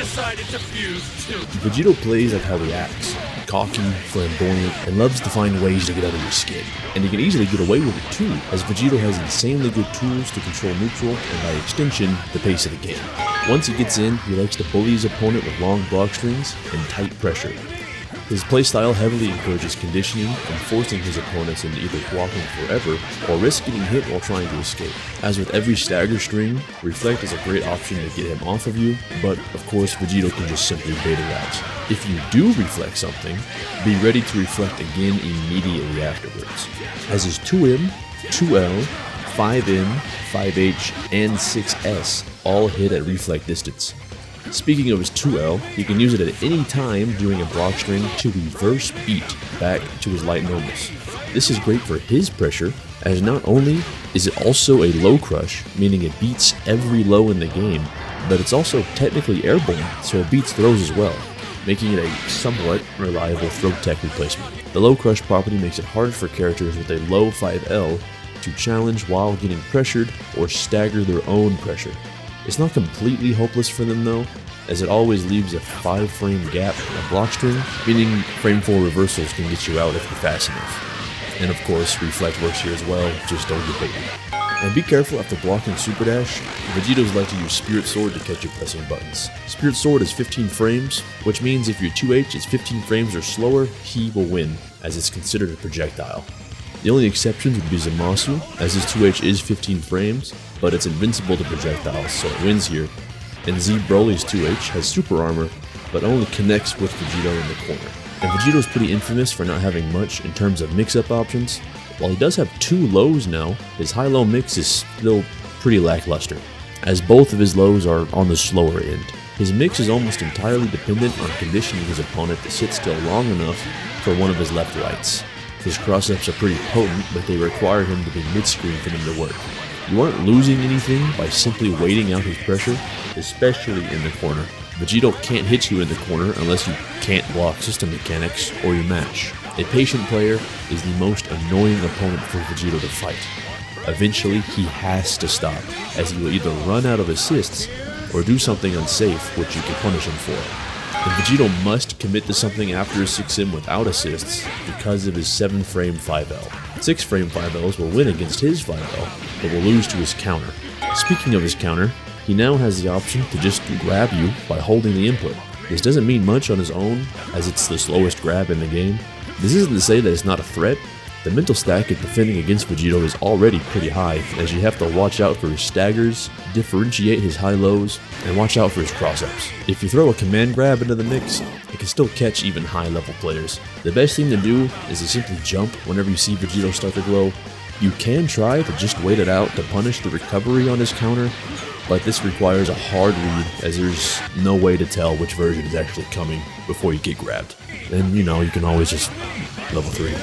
decided to fuse too. Vegito plays like how he acts. Cocky, flamboyant, and loves to find ways to get under your skin. And he can easily get away with it too, as Vegito has insanely good tools to control neutral, and by extension, the pace of the game. Once he gets in, he likes to bully his opponent with long block strings and tight pressure. His playstyle heavily encourages conditioning and forcing his opponents into either blocking forever or risk getting hit while trying to escape. As with every stagger string, Reflect is a great option to get him off of you, but of course Vegito can just simply bait it out. If you do reflect something, be ready to reflect again immediately afterwards, as his 2M, 2L, 5M, 5H, and 6S all hit at reflect distance. Speaking of his 2L, he can use it at any time during a block string to reverse beat back to his light normals. This is great for his pressure, as not only is it also a low crush, meaning it beats every low in the game, but it's also technically airborne, so it beats throws as well, making it a somewhat reliable throw tech replacement. The low crush property makes it hard for characters with a low 5L to challenge while getting pressured or stagger their own pressure. It's not completely hopeless for them though, as it always leaves a 5-frame gap in a block string, meaning frame 4 reversals can get you out if you're fast enough. And of course, Reflect works here as well, just don't get baited. And be careful after blocking Super Dash, Vegitos like to use Spirit Sword to catch your pressing buttons. Spirit Sword is 15 frames, which means if your 2H is 15 frames or slower, he will win, as it's considered a projectile. The only exceptions would be Zamasu, as his 2H is 15 frames, but it's invincible to projectiles, so it wins here. And Z Broly's 2H has super armor, but only connects with Vegito in the corner. And Vegito's pretty infamous for not having much in terms of mix-up options. While he does have 2 lows now, his high-low mix is still pretty lackluster, as both of his lows are on the slower end. His mix is almost entirely dependent on conditioning his opponent to sit still long enough for one of his left rights. His cross-ups are pretty potent, but they require him to be mid-screen for them to work. You aren't losing anything by simply waiting out his pressure, especially in the corner. Vegito can't hit you in the corner unless you can't block system mechanics or you mash. A patient player is the most annoying opponent for Vegito to fight. Eventually, he has to stop, as he will either run out of assists or do something unsafe, which you can punish him for. And Vegito must commit to something after his 6M without assists because of his 7-frame 5L. 6-frame 5Ls will win against his 5L, but will lose to his counter. Speaking of his counter, he now has the option to just grab you by holding the input. This doesn't mean much on his own, as it's the slowest grab in the game. This isn't to say that it's not a threat. The mental stack of defending against Vegito is already pretty high, as you have to watch out for his staggers, differentiate his high-lows, and watch out for his cross-ups. If you throw a command grab into the mix, it can still catch even high-level players. The best thing to do is to simply jump whenever you see Vegito start to glow. You can try to just wait it out to punish the recovery on his counter, but this requires a hard read, as there's no way to tell which version is actually coming before you get grabbed. And you know, you can always just level 3.